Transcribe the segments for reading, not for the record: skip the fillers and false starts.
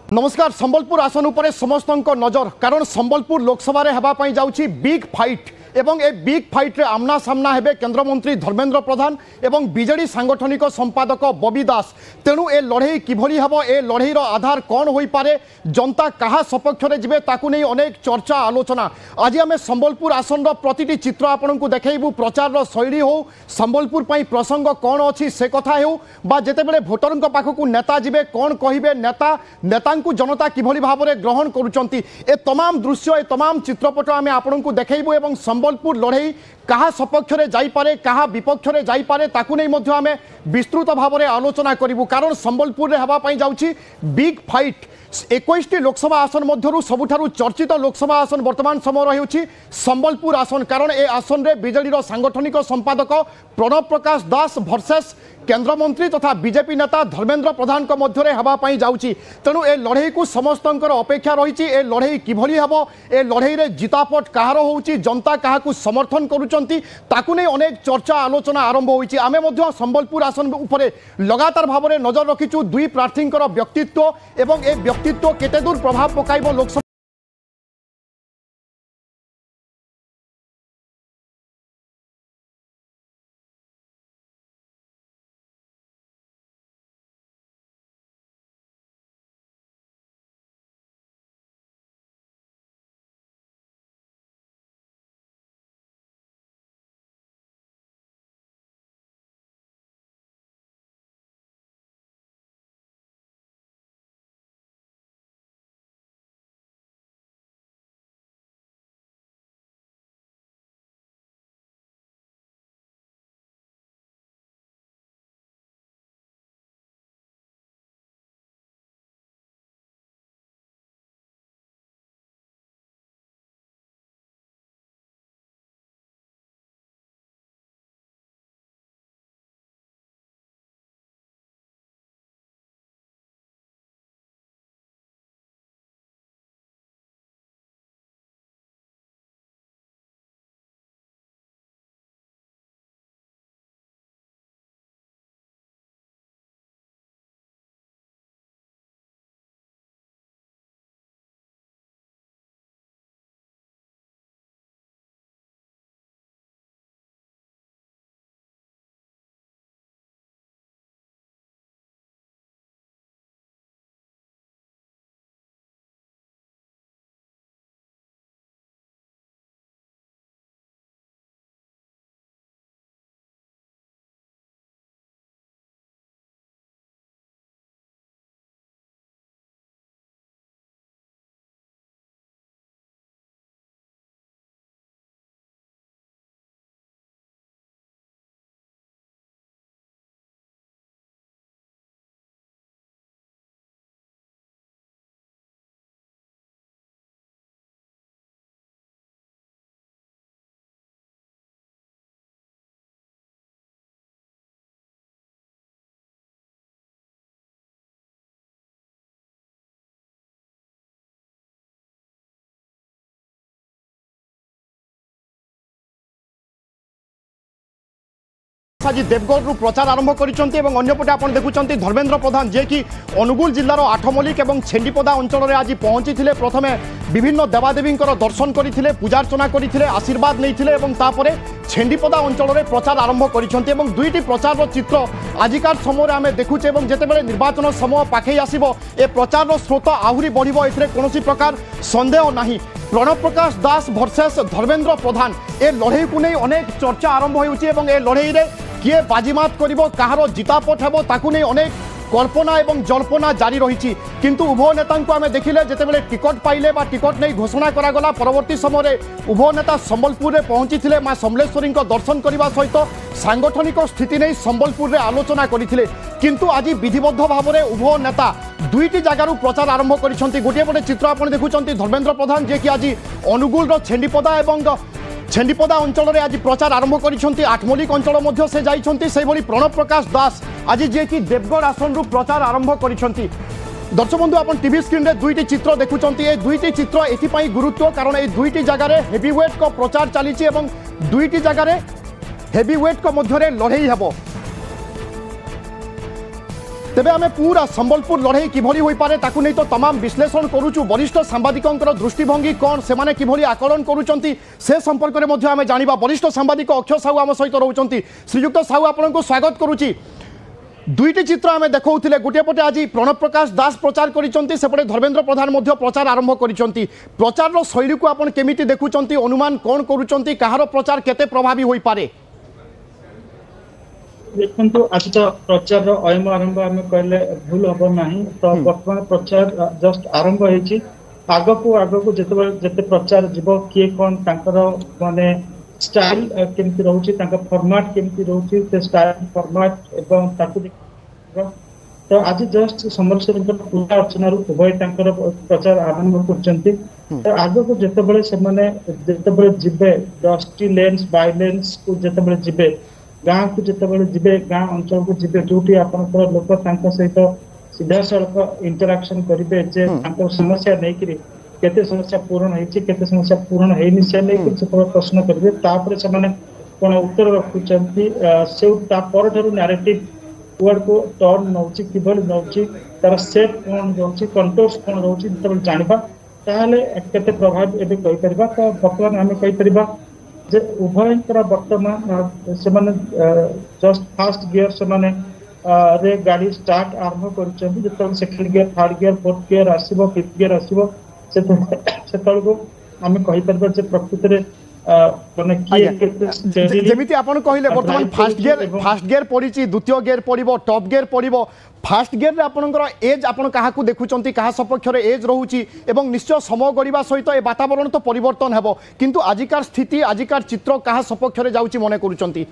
नमस्कार। संबलपुर आसन उपरे समस्त नजर कारण संबलपुर लोकसभा रे हेबा पई जाउची बिग फाइट एवं ए बिग फाइट रे आमना सामना हेबे केंद्रमंत्री धर्मेंद्र प्रधान एवं बीजेडी सांगठनिक संपादक बबी दास। तेणु ए लड़ई किभली हेबो ए लड़ईर आधार कौन होई पारे जनता कहा सपक्ष रे जिबे ताकू नै अनेक चर्चा आलोचना। आज आम संबलपुर आसन प्रतिटी चित्र आपनकु देखैबु प्रचार शैली हो संबलपुर पई प्रसंग कौन अछि से कथा हो बा जेतेबेले भोटरक पाखकु नेता जिबे कौन कहिबे नेता नेतांकु जनता किभली भाबरे ग्रहण करूचंती ए तमाम दृश्य ए तमाम चित्रपट आम आपनकु देखैबु एवं संबलपुर लड़ई कहा सपक्ष रे जाई पारे कहा विपक्ष रे जाई पारे ताकू नै मध्य आमे विस्तृत भाव में आलोचना करिवु कारण संबलपुर रे हेबा पई जाउची बिग फाइट। 21टी लोकसभा आसन मध्यरु सबुठारु चर्चित लोकसभा आसन वर्तमान समय रही संबलपुर आसन कारण ए आसन रे बीजेडी सांगठनिक संपादक प्रणव प्रकाश दास वर्सेस केंद्रमंत्री तथा बीजेपी नेता धर्मेंद्र प्रधान मध्य हेबा पई जाउची। तेणु ए लड़ई को समस्तंकर अपेक्षा रही ए लड़ई किभली हेबो ए लड़ई रे जितापट कहार होउची जनता काहाकू समर्थन करूचंती ताकू नै अनेक चर्चा आलोचना आरंभ होइची। आमे मध्य संबलपुर आसन उपरे लगातार भाव में नजर रखिचु दुई प्रार्थींकर व्यक्तित्व एवं ए व्यक्तित्व केते दूर प्रभाव पकाइबो लोकसभा आज देवगढ़ प्रचार आरंभ करपटे आप देखुं धर्मेंद्र प्रधान जे कि अनुगुल जिलार आठमल्लिक और छेंडीपदा अंचल में आज पहुंची प्रथम विभिन्न देवादेवी दर्शन करते पूजार्चना करते आशीर्वाद नहीं छेंडीपदा अंचल में प्रचार आरंभ कर दुईटी प्रचार चित्र आजिकार समय आम देखुचे जितेबाला निर्वाचन समय पाखे आसो ए प्रचार स्रोत आहरी बढ़ो ए कौन प्रकार सन्देह नहीं। प्रणव प्रकाश दास वर्सेस धर्मेंद्र प्रधान ए लड़ई को नहीं अनेक चर्चा आरंभ हो लड़ई किए बाजीमात करिवो कहार जितापट हेबो ताकू नै अनेक कल्पना एवं जल्पना जारी रही किंतु उभय नेता को आम देखिले जितेबाला टिकट पाइले बा टिकट नहीं घोषणा करागला परवर्ती समय उभय नेता संबलपुर में पहुंची मां समलेश्वरी दर्शन करने सहित सांगठनिक स्थिति नहीं संबलपुर में आलोचना करते किंतु आज विधिबद्ध भाव में उभय नेता दुईटी जगार प्रचार आरंभ कर गोटे पटे चित्र आप देखुं धर्मेंद्र प्रधान जे कि आज अनुगुल छेंडीपदा और छेंडीपदा अंचल में आज प्रचार आरंभ कर आठमल्लिक अंचल से जाइए प्रणव प्रकाश दास आज जे कि देवगढ़ आसन रु प्रचार आरंभ कर दर्शक बंधु आप टीवी स्क्रीन रे दुईटी चित्र देखुंत ये दुईटी चित्र एथपाई गुरुत्व कारण ये दुईटी जगार हेवीवेट को प्रचार चली दुईटी जगार हेवीवेट को मध्य लड़ई हेब तेबे आमे पूरा संबलपुर लड़ाई किभली होई पारे ताकू नहीं तो तमाम विश्लेषण करूचु वरिष्ठ सांबादिकंकर दृष्टिभंगी कौन से माने किभली आकलन करूचंती से संपर्क रे मध्ये आमे जानिबा वरिष्ठ सांबादिक अक्षय साहू आम सहित रहउचंती। श्रीयुक्त साहू आपनको स्वागत करूची। दुईटी चित्र आमे देखौथिले गोटे पटे आज प्रणव प्रकाश दास प्रचार करिसंती सेपटे धर्मेंद्र प्रधान मध्ये प्रचार आरंभ करिसंती। प्रचार रो शैली को आपण केमिति देखुचंती अनुमान कोन करूचंती कहारो प्रचार केते प्रभावी होई पारे? देखो आज तो प्रचार अयम आरंभ आम कहले भूल हम ना। तो बर्तमान प्रचार जस्ट आरंभ होती आगक जिते प्रचार जीव किए कौन माने स्टाइल केमती रोचे फॉर्मेट केमती रोचे से स्टाइल फॉर्मेट एवं तो आज जस्ट समलेश्वरी पूजा अर्चना उभय प्रचार आरंभ कर आगक जिते जीवे डस्टी लेन्स बाइलेन्स को जिते जीवे गाँ को जिते जीवे गाँ अंचल को जीवे जो लोक सहित सीधा सड़क इंटराक्शन करेंगे जे समस्या नहीं केते समस्या पूर्ण होती केते समस्या पूर्ण होनी से नहीं प्रश्न करेंगे कौन उत्तर रखुच्च से नैरेटिव वर्ड को टर्न नौची किभली नौची तार सेप कौन रोचे कंट्रोल्स कौन रोचे जो जाना ताहले केते प्रभाव एबे कहि परिबा। तो बर्तमान आम कहि परिबा जे उभयंकर वर्तमान से जस्ट फास्ट गियर से गाड़ी स्टार्ट आरंभ कर second gear third gear fourth gear आसो फिफ्थ गियर आसो से आम कहि परिबा जे प्रकृत रे जेमिति आपण कहिले वर्तमान फास्ट गियर पड़ी द्वितीय गियर पड़ो टॉप गियर पड़ो फास्ट गियर रे आपनकर एज आपण कहा को देखुचंती कहा सपक्ष रे एज रहउची एवं निश्चय समय गड़िबा सहित ए वातावरण तो परिवर्तन हेबो किंतु आजिकार स्थिति आजिकार चित्र कहा सपक्ष रे जाउची मने करूचंती?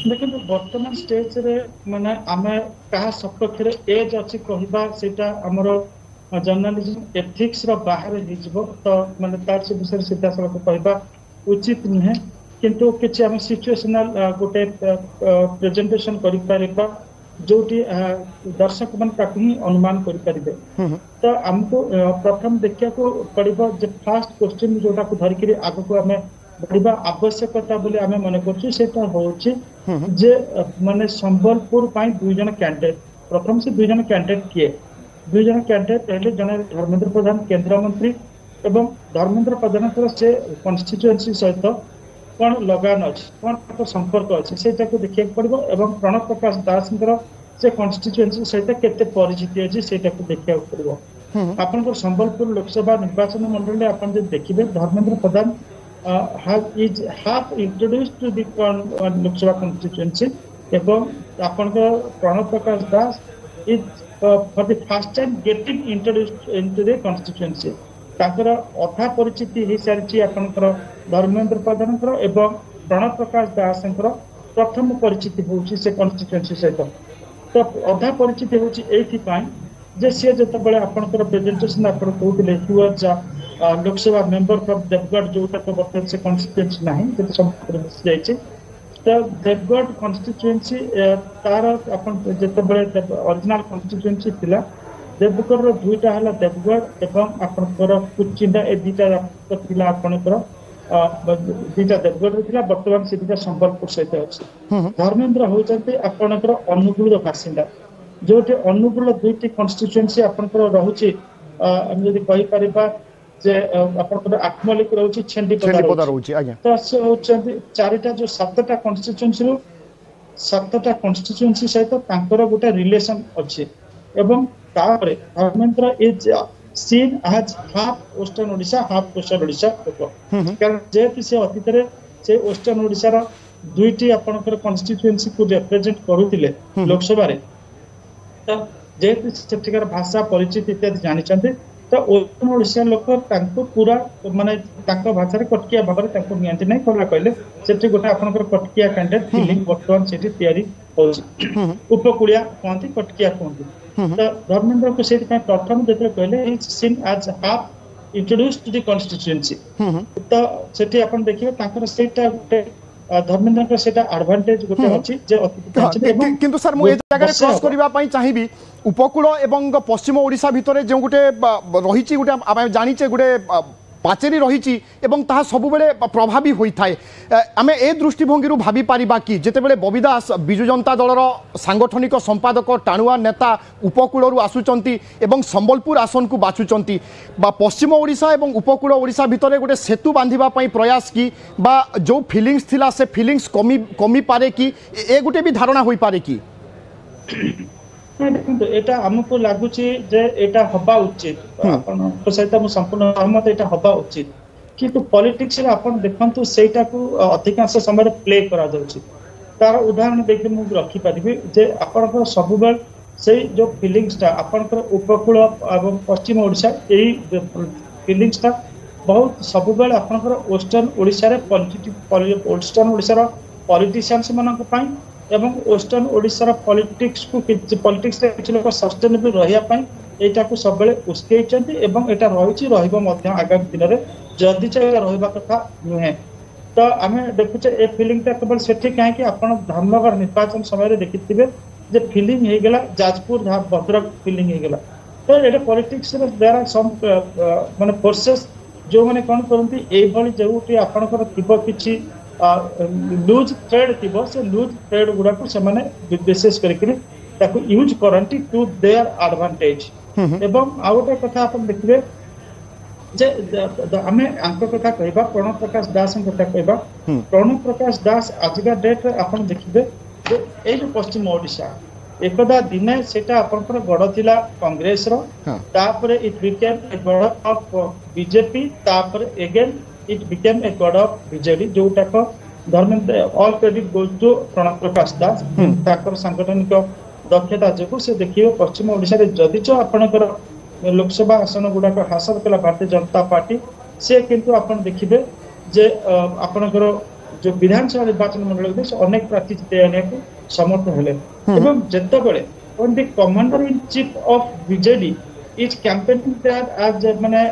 देखो वर्तमान स्टेज रे माने आमे कहा सपक्ष रे एज अछि कहिबा सेटा हमरो जर्नलिज्म एथिक्स रो बाहर ही जीवो। तो माने तार से विषय सीधा सड़क कहबा उचित नुहे किंतु किछि हम सिचुएशनल गोटे प्रेजेंटेशन करि पारिबा जोटी दर्शक मन ताकू ही अनुमान करि परिबे। तो हमको प्रथम देखिया को पड़िबो जे फर्स्ट क्वेश्चन जोटा को धरि के आगु को हमें बढ़िबा आवश्यकता बोली हमें मन करछु सेटा होछि जे माने संबलपुर पई दुई जन कैंडिडेट प्रथम से दुई जन कैंडिडेट किए दुई जन कैंडिडेट पहले जने धर्मेंद्र प्रधान केंद्र मंत्री एवं धर्मेंद्र प्रधान से कन्स्टिट्युएंसी सहित कौन लगान अच्छी कौन संपर्क अच्छे से देखा पड़ो एवं प्रणव प्रकाश दास से कन्स्टिट्युएंसी सहित केते परिचिति अच्छी से देखा पड़ो। आप संबलपुर लोकसभा निर्वाचन मंडल में आप देखिए Dharmendra Pradhan has introduced to the Lok Sabha constituency एवं आपन Pranab Prakash Das is for the first time getting introduced into the constituency ताकर अधा परिचिति हो सारी आपंकर धर्मेंद्र प्रधान एवं प्रणव प्रकाश दास प्रथम परिचिति होची से कन्स्टिट्युएंसी सहित। तो अधा परिचिति होची एथिपाई जे से जतबेले आपनकर प्रेजेंटेशन आपण कहउतिले he was Lok Sabha member from Deogarh जोटा तो बर्तमान से कन्स्टिट्युएंसी नाही जे संपूर्ण मिस जायछि। तो देवगढ़ कन्स्टिट्युएंसी तार आपण जतबेले ओरिजिनल कन्स्टिट्युएंसी थिला देवगढ़ दुईटा है देवगढ़ एवं आपंकर कुचिंडा ए दुईटा थिला आपंकर दुईटा देवगढ़ थिला वर्तमान से दुईटा संबलपुर सहित अछि। धर्मेंद्र होचंते आपनकर अनुगुल बासिंदा जोटे अनुगुल दुईटी कन्स्टिट्युएंसी आपनकर रहउची हम यदि कहि परिबा जे आपनकर आत्मलिक रहउची छेंडीपदा रहउची आज्ञा। तो से होचंते चारिटा जो सातटा कन्स्टिट्युएंसी रो सातटा कन्स्टिट्युएंसी सहित तांकर गोटे रिलेशन अछि एवं तापरे Dharmendra is seen as half western Odisha half coastal Odisha कारण जेहेतु से अतीत से वेस्टर्न ओडिशा रा दुईटी आपनकर कन्स्टिट्युएंसी को रिप्रेजेंट करूतिले लोकसभा रे। तो जेहेतु सेठिकार भाषा परिचित इत्यादि जानिचंते तो वेस्टर्न ओडिशा लोक तांको पूरा माने तांको भाषा रे कटकिया भाबरे तांको नियंत्रण नै करला कहले सेठी गोटे आपनकर कटकिया कैंडिडेट फीलिंग वर्तमान सेठी तयारी होछि उपकुलिया कहंती कटकिया कहंती। तो धर्मेंद्र को से प्रथम जो कहले seen as has introduced to the constituency. तो सेठी आपण देखिबे तांकर सेटा गोटे धर्मेंद्र सेटा एडवांटेज गोटे अछि जे अतिथि किंतु सर मु ए जगह क्रॉस करबा पई चाहिबी उपकूल एवं पश्चिम ओडिशा भितरे जो गोटे रहिछि गोटे आमे जानिचे गोटे पाचेरी रही सबुबले प्रभावी होता है आम ए दृष्टिभंगी भावी पारिबा कि जितेबले बबी दास बिजु जनता दलर सांगठनिक संपादक टाणुआ नेता उपकूल आसुचंती एवं संबलपुर आसन को बाछुचंती पश्चिम ओडिशा एवं उपकूल ओडिशा भितर गोटे सेतु बांधिबा पई प्रयास की बा जो फीलिंग्स थिला से फीलिंग्स कमी पारे कि ए गोटे भी धारणा होई पारे कि देखो एटा हमको लगुच हवा उचित सहित संपूर्ण सहमत यहाँ हवा उचित किंतु पॉलिटिक्स रे आपण देखंतु सेटा को अधिकांश समय प्ले करा जाउची तार उदाहरण देखि मु रखि परिबे जे आपनकर सब बेल से जो फीलिंग्स ता आपनकर उपकूल एवं पश्चिम ओडिशा एई फीलिंग्स ता बहुत सब बेल आपनकर वेस्टर्न ओडिशा रे वेस्टर्न ओडिशा रो पॉलिटिशियंस मानक पई एवं वेस्टर्न ओडिशा रो पॉलिटिक्स रे किछ लोक सस्टेनेबल रहिया पई एटा को सब बेले उस्केइचंती एवं एटा रहिछि रहिबो मध्य आगामी दिन रे जदि चाहे रहिबा कथा नुहे तो आम देखुचे ए फीलिंग केवल सेठी कहीं आप धामनगर निर्वाचन समय देखिथे जे फीलिंग हो गला जाजपुर भद्रक फीलिंग हो गला तो ये पॉलिटिक्स देयर आर सम माने फोर्सेस जो माने कौन करती ये जो आपंकर थी किसी लूज थ्रेड थी से लूज थ्रेड गुड़ा को विशेष करके यूज करती टू देयर एडवांटेज एवं आउ गोटे कथा आप देखिए जे आमे आंक कथा कहबा प्रणव प्रकाश दास कथा कहबा प्रणव प्रकाश दास आजिका डेट रे आपण देखिबे जे ए जो पश्चिम ओडिशा एकदा दिने सेटा आपनकर गड़ थिला कांग्रेस रो तापरे इट बिकेम ए गड़ ऑफ बीजेपी तापरे अगेन इट बिकेम ए गड़ ऑफ बीजेडी जोटा को Dharmendra all credit goes to Pranab Prakash Das ताकर संगठनिक दक्षता जो से देखिए पश्चिम ओडिशा रे जदि जो आपनकर लोकसभा आसन गुड़ाक हासिल कला भारतीय जनता पार्टी से किंतु आपण देखिबे जे आपनकर जो विधानसभा निर्वाचन मंडल से अनेक प्रार्थी जिते आने को समर्थ हेले एवं जत्ते बेले on the commander in chief of BJD is campaigning that as माने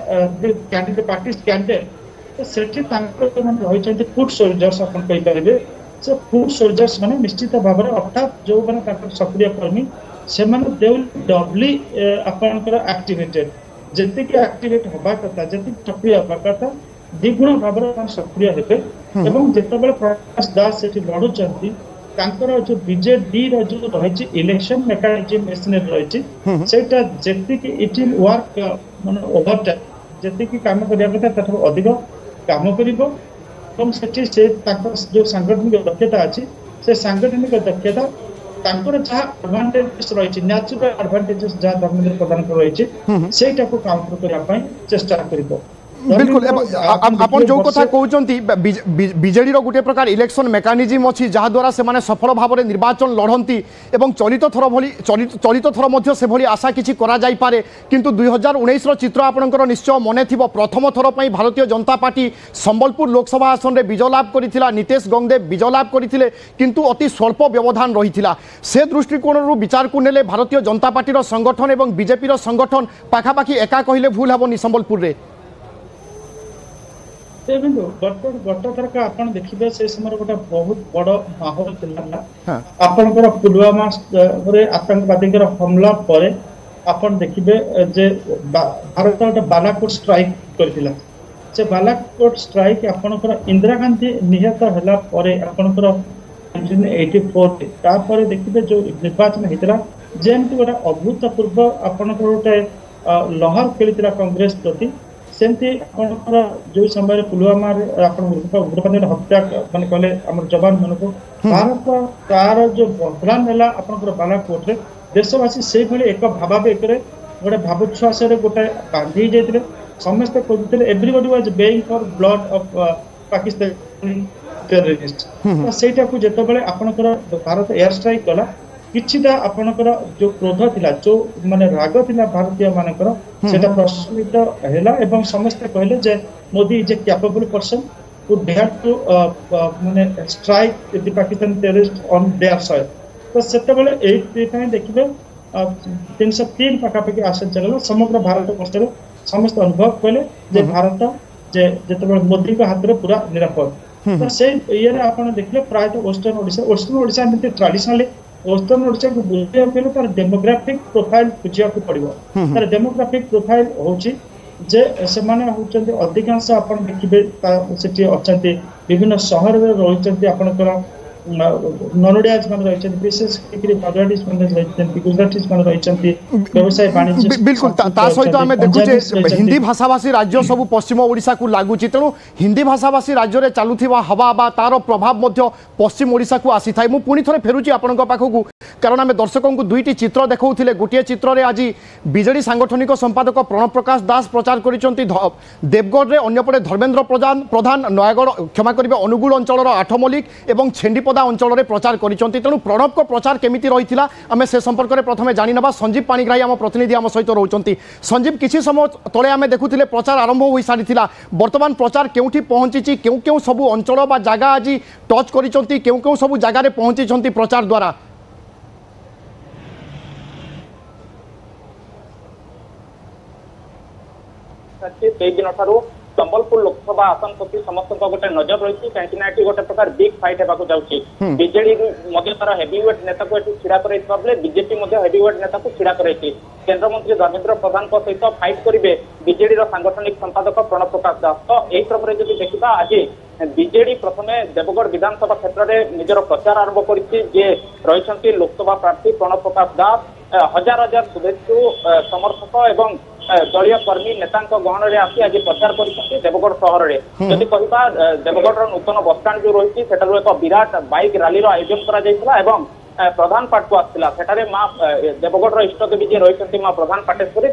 द कैंडिडेट पार्टी कैंडिडेट तो सेठी तांकर माने रहि छथि फुट सोल्जर्स आपण कहि परिबे से फुट सोल्जर्स माने निश्चित भाव में अर्थात जो माने तांकर सक्रिय कर्मी से दे विल डबली आपनकर एक्टिवेटेड जति के एक्टिवेट होबा कथा जति सक्रिय होबा कथा द्विगुण भाव में सक्रिय हेबे एवं जेतबेले प्रकाश दास सेठी लडु चंती तांकर जो बीजेडी रो जो रहिछि इलेक्शन मेकानिज्म मेसिनरी रहिछि सेटा जति के इट विल वर्क माने ओवर टाइम जति के काम करिया कथा तथो अधिक काम करिवो एवं सेठी से तांकर जो सांगठनिक दक्षता अछि से सांगठनिक दक्षता तांकर जहाँ एडवांटेजेस रही नेचुरल एडवांटेजेस जहाँ धर्मेंद्र प्रधान को रही सेटा को काउंटर करने चेष्टा करिबो बिल्कुल आपण जो कथा कहउचंती बीजेडी रो गुटे प्रकार इलेक्शन मेकानिज्म अछि जहा द्वारा से माने सफल भाव में निर्वाचन लढंती एवं चलित थर मध्य से भली आशा किछि करा जाई पारे किंतु 2019 रो चित्र आपनकर निश्चय मने थिबो प्रथम थर पई भारतीय जनता पार्टी संबलपुर लोकसभा आसन रे विजय लाभ करिथिला नितेश गंगदेव विजय लाभ करिथिले किंतु अति स्वल्प व्यवधान रहिथिला से दृष्टिकोण रु विचार को नेले भारतीय जनता पार्टी रो संगठन एवं बीजेपी रो संगठन पाखापाखी एका कहिले भूल हबनी संबलपुर रे गत थरक आप देखिए से समय गोटे बहुत बड़ माहौल आपनकर पुलवामा आतंकवादी हमला पर आप देखिए जे भारत गोटे बालाकोट स्ट्राइक करथिला से बालाकोट स्ट्राइक आपनकर इंदिरा गांधी निहत होला परे आपनकर 1984 तापर देखिए जो निर्वाचन होता जेमती गोटे अभूतपूर्व आपनकर गोटे लहर खेली कांग्रेस प्रति सेमती आपनकर जो समय पुलवामा उग्रवादी हत्या माने कहले हमर जवान मन को भारत तार जो बदलान है आपनकर बालाकोट रे देशवासी से भली एक भावावेग रे गोटे भावोच्छ्वास रे गोटे बांधी जाइतिले समस्त खोजुतिले everybody was baying for blood of Pakistan terrorist तो सेटा को जेतो बेले आपनकर भारत एयर स्ट्राइक कला किछिटा आपनकर जो क्रोध थिला जो माने राग थिला भारतीय मानकर सेटा प्रश्नित हैला एवं समस्त कहले जे Modi is a capable person who dared to माने strike the Pakistan terrorist on their soil तो सेते बेले एई पई देखिबे 303 पाखापाखि आसन चलल समग्र भारत वर्ष समस्त अनुभव कहले जे भारत जे जेते मोदी के हाथ रे पूरा निरापद तो से ये आपण देखले प्राय वेस्टर्न ओडिशा में ट्रेडिशनली वेस्टर्न ओडिशा को बुझिया पहले तार डेमोग्राफिक प्रोफाइल बुझिया को पड़िबो तार डेमोग्राफिक प्रोफाइल होची जे ସେମାନେ ହଉଛନ୍ତି ଅଧିକାଂଶ ଆପଣ ଦେଖିବେ ସେଠି ଅଛନ୍ତି ବିଭିନ୍ନ ସହରରେ ରହିଛନ୍ତି ଆପଣଙ୍କର ନନୋଡିଆଜ ମାନେ ରହିଛନ୍ତି ବିଶେଷ କରି ମାରୱାଡିଜ ମାନେ ରହିଛନ୍ତି ଗୁଜରାଟିଜ ମାନେ ରହିଛନ୍ତି ବ୍ୟବସାୟ ବାଣିଜ୍ୟ बिल्कुल ता सहित आम देखुचे हिंदी भाषाभाषी राज्य सब पश्चिम ओडिशा को लगुच तेणु हिंदी भाषाभाषी राज्य में चलुवा हवा बा तार प्रभाव पश्चिम ओडिशा को आसी था मुझे पुणी थे फेरुची आपण पाखक कारण आम दर्शकों को दुईटी चित्र देखा गोटे चित्र में आज बीजेडी सांगठनिक संपादक प्रणव प्रकाश दास प्रचार कर देवगढ़ में अंपटे धर्मेन्द्र प्रधान नयगढ़ क्षमा करेंगे अनुगुल अंचल आठमल्लिक और छेंडीपदा अंचल में प्रचार कर तेणु प्रणव को प्रचार केमिति रही आम से संपर्क में प्रथम जाना संजीव पाणिग्राही आम प्रतिनिधि आम सहित रोचंती संजीव किसी समय तले आम देखुले प्रचार आरंभ हो सारी बर्तमान प्रचार केउठी पहुंची क्यों क्यों सब अंचल बा जगह आज टच करिसंती क्यों क्यों सब जगार पहुंची प्रचार द्वारा दिन संबलपुर लोकसभा आसन प्रति समस्त गोटे नजर रही कहीं गोटे प्रकार बिग फाइट होगा जाऊँगी बीजेडी तार हेवीवेट नेता को छिड़ा कर बीजेपी हेवीवेट नेता को छिड़ा कर केन्द्रमंत्री धर्मेन्द्र प्रधान सहित फाइट करेंगे बीजेडी सांगठनिक संपादक प्रणव प्रकाश दास तो यही क्रम में जब देखा आज बीजेडी प्रथम देवगढ़ विधानसभा क्षेत्र में निजर प्रचार आरंभ कर लोकसभा प्रार्थी प्रणव प्रकाश दास हजार हजार शुभेच्छु समर्थक एवं दलीय कर्मी नेता गहन में आसी आज प्रचार कर देवगढ़ सहर में जदि कह देवगढ़ नूतन बसस्टाण्ड जो रही एक विराट बाइक रैली आयोजन कर प्रधान पाट को आसाला सेठारे माँ देवगढ़ इष्ट देवी जी रही माँ प्रधान पाटेश्वरी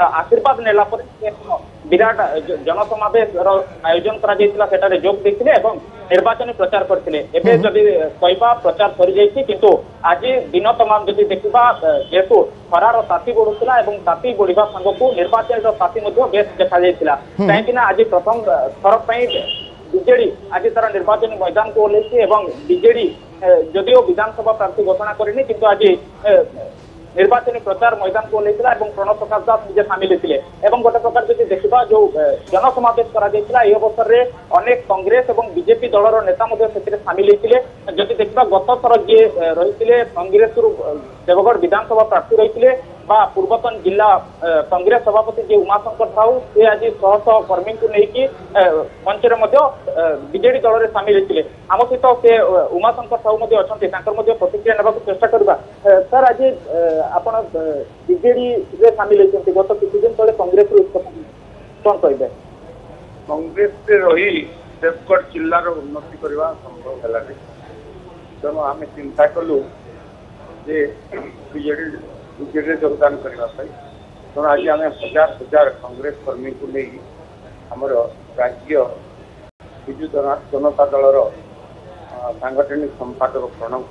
आशीर्वाद नेला विराट जनसमावेश आयोजन कर जोग देते निर्वाचन प्रचार करते जदि कहवा प्रचार सरी किंतु आज दिन तमाम जदि देखा जेहेतु खरार ताती बढ़ुला ताती बढ़ा सांग निर्वाचन ताती बेस देखा कहीं आज प्रथम थर बीजेडी आज तार निर्वाचन मैदान को ओह्लैसी बीजेडी जदिओ विधानसभा प्रार्थी घोषणा करनी किंतु आज निर्वाचन प्रचार मैदान को ओह्लैला प्रणव प्रकाश दास निजे सामिल होते गोटे प्रकार जब देखा जो जनसमावेश कर अवसर में अनेक कांग्रेस और बीजेपी दलर नेता सामिल होते जदि देखा गत थर जी रही कांग्रेस देवगढ़ विधानसभा प्रार्थी रही पूर्वतन जिला कांग्रेस सभापति जी उमाशंकर साहू से आज शह शह कर्मी को लेकिन मंच बीजेडी दल में सामिल होते आम सहित से उमाशंकर साहू अच्छा प्रतिक्रिया नेबाक चेष्टा करवा सर आज आपण बीजेडी सामिल होती गत किसी दिन तले कांग्रेस कौन कहे कांग्रेस रही देवगढ़ जिलार उन्नति करवा संभव है तेणु आम चिंता कलु जे बीजेडी योगदान करने तेणु आज आम हजार हजार कांग्रेस कर्मी को नहीं आमर राज्य विजु जनता दलर सांगठनिक संपादक प्रणव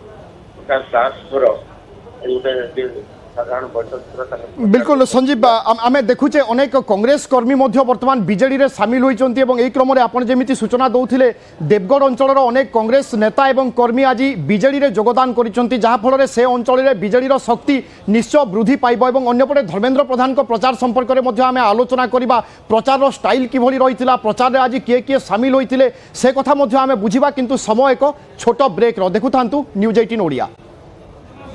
प्रकाश दास गोटे साधारण बैठक बिल्कुल संजीव आम देखुचे अनेक कांग्रेस कर्मी बर्तमान बीजेडी रे सामिल होती यही क्रम में आपड़ जमी सूचना दौले देवगढ़ अंचल अनेक कांग्रेस नेता और कर्मी आज बीजेडी रे योगदान करफल से अंचल में बीजेडी शक्ति निश्चय वृद्धि पाइब और अंपटे धर्मेन्द्र प्रधान प्रचार संपर्क में आम आलोचना करवा प्रचार स्टाइल किभली रही प्रचार आज किए किए सामिल होते से कथा आम बुझा किंतु समय एक छोट ब्रेक देखुता न्यूज 18 ओडिया।